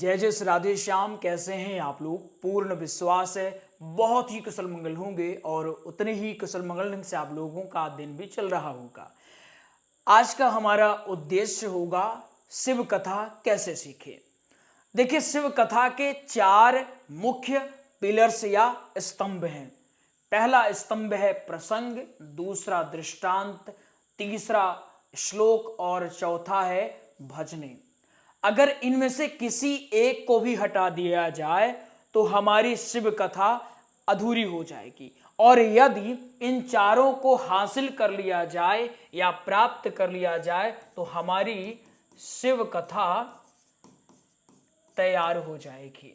जय जय श्री राधे श्याम। कैसे हैं आप लोग? पूर्ण विश्वास है बहुत ही कुशल मंगल होंगे और उतने ही कुशल मंगल ढंग से आप लोगों का दिन भी चल रहा होगा। आज का हमारा उद्देश्य होगा शिव कथा कैसे सीखें। देखिए, शिव कथा के 4 मुख्य पिलर्स या स्तंभ हैं। पहला स्तंभ है प्रसंग, दूसरा दृष्टांत, तीसरा श्लोक और चौथा है भजने। अगर इनमें से किसी एक को भी हटा दिया जाए तो हमारी शिव कथा अधूरी हो जाएगी, और यदि इन चारों को हासिल कर लिया जाए या प्राप्त कर लिया जाए तो हमारी शिव कथा तैयार हो जाएगी।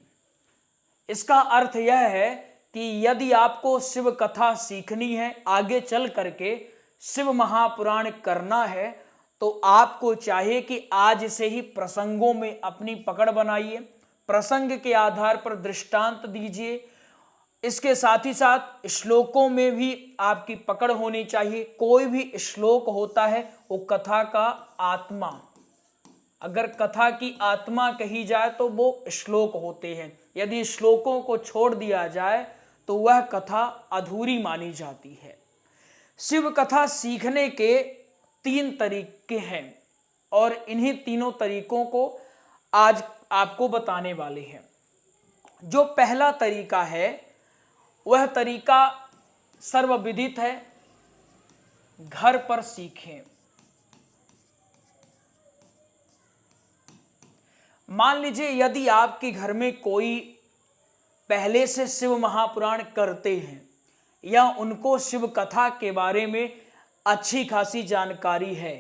इसका अर्थ यह है कि यदि आपको शिव कथा सीखनी है, आगे चल करके शिव महापुराण करना है, तो आपको चाहिए कि आज से ही प्रसंगों में अपनी पकड़ बनाइए, प्रसंग के आधार पर दृष्टांत दीजिए। इसके साथ ही साथ श्लोकों में भी आपकी पकड़ होनी चाहिए। कोई भी श्लोक होता है वो कथा का आत्मा, अगर कथा की आत्मा कही जाए तो वो श्लोक होते हैं। यदि श्लोकों को छोड़ दिया जाए तो वह कथा अधूरी मानी जाती है। शिव कथा सीखने के 3 तरीके हैं और इन्हीं तीनों तरीकों को आज आपको बताने वाले हैं। जो पहला तरीका है वह तरीका सर्वविदित है, घर पर सीखें। मान लीजिए यदि आपके घर में कोई पहले से शिव महापुराण करते हैं या उनको शिव कथा के बारे में अच्छी खासी जानकारी है,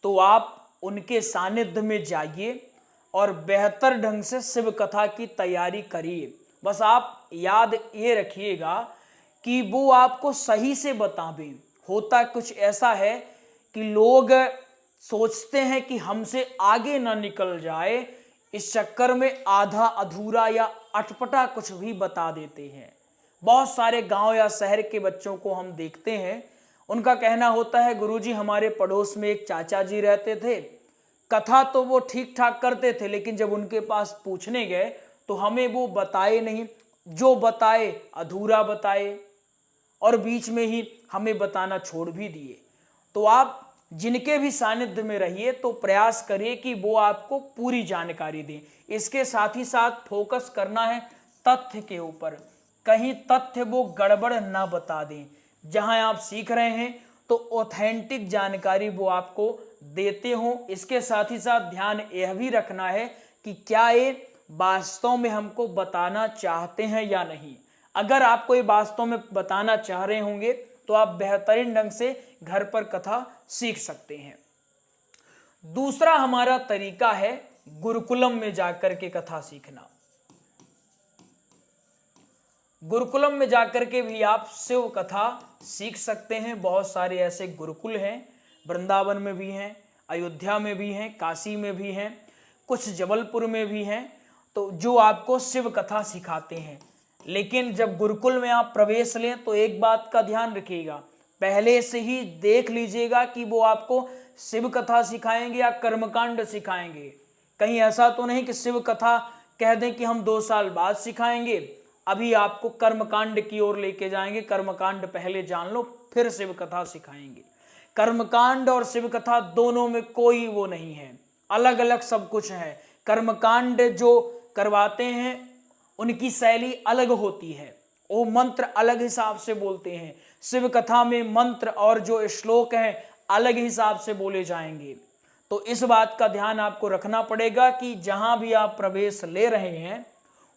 तो आप उनके सानिध्य में जाइए और बेहतर ढंग से शिव कथा की तैयारी करिए। बस आप याद ये रखिएगा कि वो आपको सही से बतावें। होता कुछ ऐसा है कि लोग सोचते हैं कि हमसे आगे ना निकल जाए, इस चक्कर में आधा अधूरा या अटपटा कुछ भी बता देते हैं। बहुत सारे गांव या शहर के बच्चों को हम देखते हैं, उनका कहना होता है गुरुजी हमारे पड़ोस में एक चाचा जी रहते थे, कथा तो वो ठीक ठाक करते थे, लेकिन जब उनके पास पूछने गए तो हमें वो बताए नहीं, जो बताए अधूरा बताए और बीच में ही हमें बताना छोड़ भी दिए। तो आप जिनके भी सानिध्य में रहिए तो प्रयास करिए कि वो आपको पूरी जानकारी दें। इसके साथ ही साथ फोकस करना है तथ्य के ऊपर, कहीं तथ्य वो गड़बड़ ना बता दें। जहां आप सीख रहे हैं तो ऑथेंटिक जानकारी वो आपको देते हों। इसके साथ ही साथ ध्यान यह भी रखना है कि क्या ये वास्तव में हमको बताना चाहते हैं या नहीं। अगर आपको ये वास्तव में बताना चाह रहे होंगे तो आप बेहतरीन ढंग से घर पर कथा सीख सकते हैं। दूसरा हमारा तरीका है गुरुकुलम में जाकर के कथा सीखना। गुरुकुलम में जाकर के भी आप शिव कथा सीख सकते हैं। बहुत सारे ऐसे गुरुकुल हैं, वृंदावन में भी हैं, अयोध्या में भी हैं, काशी में भी हैं, कुछ जबलपुर में भी हैं, तो जो आपको शिव कथा सिखाते हैं। लेकिन जब गुरुकुल में आप प्रवेश लें तो एक बात का ध्यान रखिएगा, पहले से ही देख लीजिएगा कि वो आपको शिव कथा सिखाएंगे या कर्मकांड सिखाएंगे। कहीं ऐसा तो नहीं कि शिव कथा कह दें कि हम 2 साल बाद सिखाएंगे, अभी आपको कर्मकांड की ओर लेके जाएंगे, कर्मकांड पहले जान लो फिर शिव कथा सिखाएंगे। कर्मकांड और शिव कथा दोनों में कोई वो नहीं है, अलग अलग सब कुछ है। कर्मकांड जो करवाते हैं उनकी शैली अलग होती है, वो मंत्र अलग हिसाब से बोलते हैं। शिव कथा में मंत्र और जो श्लोक हैं अलग हिसाब से बोले जाएंगे। तो इस बात का ध्यान आपको रखना पड़ेगा कि जहां भी आप प्रवेश ले रहे हैं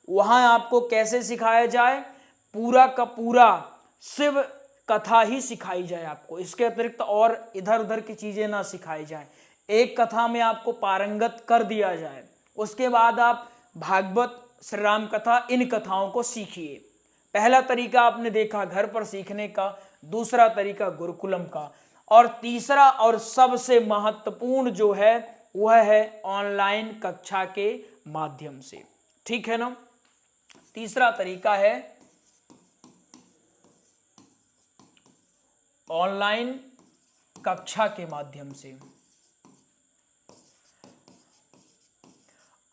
वहां आपको कैसे सिखाया जाए, पूरा का पूरा शिव कथा ही सिखाई जाए आपको। इसके अतिरिक्त और इधर उधर की चीजें ना सिखाई जाए। एक कथा में आपको पारंगत कर दिया जाए, उसके बाद आप भागवत, श्री राम कथा, इन कथाओं को सीखिए। पहला तरीका आपने देखा घर पर सीखने का, दूसरा तरीका गुरुकुलम का, और तीसरा और सबसे महत्वपूर्ण जो है वह है ऑनलाइन कक्षा के माध्यम से। ठीक है ना? तीसरा तरीका है ऑनलाइन कक्षा के माध्यम से।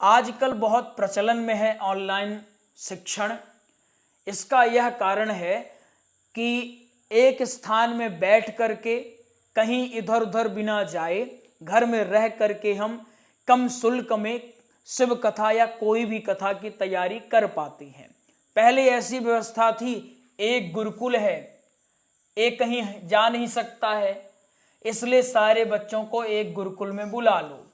आजकल बहुत प्रचलन में है ऑनलाइन शिक्षण। इसका यह कारण है कि एक स्थान में बैठ करके कहीं इधर उधर बिना जाए घर में रह करके हम कम शुल्क में शिव कथा या कोई भी कथा की तैयारी कर पाते हैं। पहले ऐसी व्यवस्था थी, एक गुरुकुल है, एक कहीं जा नहीं सकता है, इसलिए सारे बच्चों को एक गुरुकुल में बुला लो।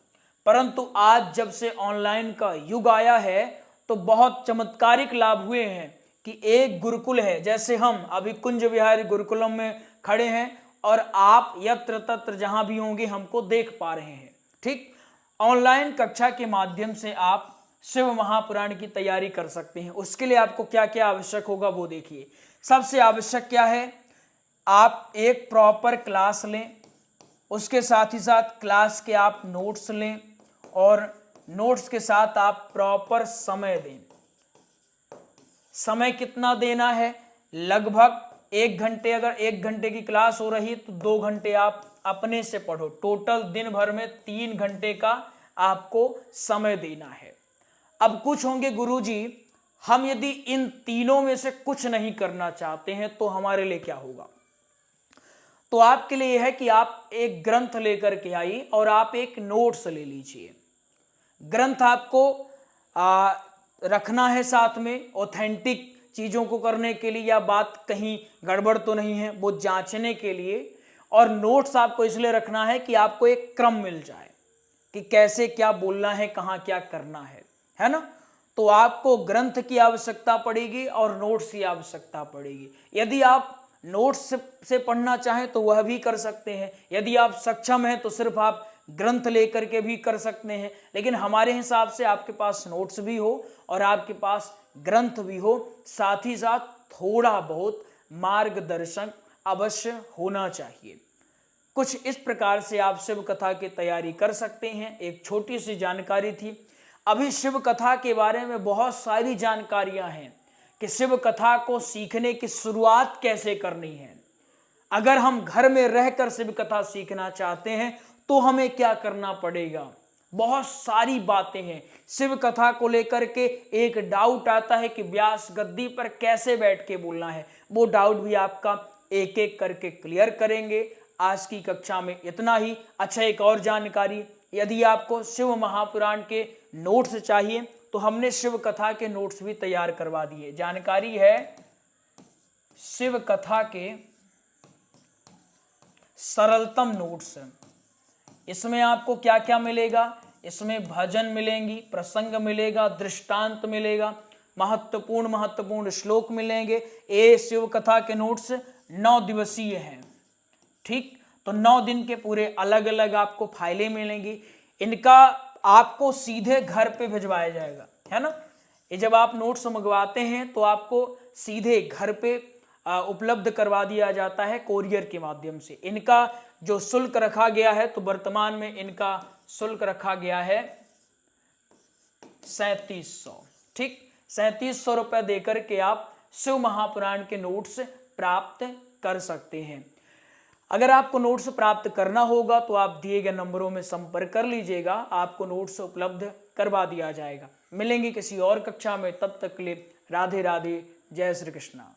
परंतु आज जब से ऑनलाइन का युग आया है तो बहुत चमत्कारिक लाभ हुए हैं कि एक गुरुकुल है, जैसे हम अभी कुंज विहारी गुरुकुलम में खड़े हैं और आप यत्र तत्र जहां भी होंगे हमको देख पा रहे हैं। ठीक, ऑनलाइन कक्षा के माध्यम से आप शिव महापुराण की तैयारी कर सकते हैं। उसके लिए आपको क्या क्या आवश्यक होगा वो देखिए। सबसे आवश्यक क्या है, आप एक प्रॉपर क्लास लें, उसके साथ ही साथ क्लास के आप नोट्स लें और नोट्स के साथ आप प्रॉपर समय दें। समय कितना देना है, लगभग 1 घंटे, अगर 1 घंटे की क्लास हो रही है तो 2 घंटे आप अपने से पढ़ो। टोटल दिन भर में 3 घंटे का आपको समय देना है। अब कुछ होंगे गुरुजी, हम यदि इन तीनों में से कुछ नहीं करना चाहते हैं तो हमारे लिए क्या होगा? तो आपके लिए यह है कि आप एक ग्रंथ लेकर के आइए और आप एक नोट्स ले लीजिए। ग्रंथ आपको रखना है साथ में, ऑथेंटिक चीज़ों को करने के लिए या बात कहीं गड़बड़ तो नहीं है वो जांचने के लिए। और नोट्स आपको इसलिए रखना है कि आपको एक क्रम मिल जाए कि कैसे क्या बोलना है, कहाँ क्या करना है ना। तो आपको ग्रंथ की आवश्यकता पड़ेगी और नोट्स की आवश्यकता पड़ेगी। यदि आप नोट्स से पढ़ना चाहें तो वह भी कर सकते हैं, यदि आप सक्षम हैं तो सिर्फ आप ग्रंथ लेकर के भी कर सकते हैं। लेकिन हमारे हिसाब से आपके पास नोट्स भी हो और आपके पास ग्रंथ भी हो, साथ ही साथ थोड़ा बहुत मार्गदर्शन अवश्य होना चाहिए। कुछ इस प्रकार से आप शिव कथा की तैयारी कर सकते हैं। एक छोटी सी जानकारी थी। अभी शिव कथा के बारे में बहुत सारी जानकारियां हैं कि शिव कथा को सीखने की शुरुआत कैसे करनी है। अगर हम घर में रहकर शिव कथा सीखना चाहते हैं तो हमें क्या करना पड़ेगा, बहुत सारी बातें हैं। शिव कथा को लेकर के एक डाउट आता है कि व्यास गद्दी पर कैसे बैठ के बोलना है, वो डाउट भी आपका एक एक करके क्लियर करेंगे। आज की कक्षा में इतना ही। अच्छा, एक और जानकारी, यदि आपको शिव महापुराण के नोट्स चाहिए तो हमने शिव कथा के नोट्स भी तैयार करवा दिए। जानकारी है शिव कथा के सरलतम नोट्स। इसमें आपको क्या क्या मिलेगा, इसमें भजन मिलेंगी, प्रसंग मिलेगा, दृष्टांत मिलेगा, महत्वपूर्ण श्लोक मिलेंगे। ये शिव कथा के नोट्स 9 दिवसीय हैं। ठीक, तो 9 दिन के पूरे अलग अलग आपको फाइलें मिलेंगी। इनका आपको सीधे घर पे भिजवाया जाएगा, है ना। ये जब आप नोट्स मंगवाते हैं तो आपको सीधे घर पे उपलब्ध करवा दिया जाता है कोरियर के माध्यम से। इनका जो शुल्क रखा गया है, तो वर्तमान में इनका शुल्क रखा गया है 3700। ठीक, 3700 रुपए देकर के आप शिव महापुराण के नोट्स प्राप्त कर सकते हैं। अगर आपको नोट्स प्राप्त करना होगा तो आप दिए गए नंबरों में संपर्क कर लीजिएगा, आपको नोट्स उपलब्ध करवा दिया जाएगा। मिलेंगे किसी और कक्षा में, तब तक के लिए राधे राधे, जय श्री कृष्णा।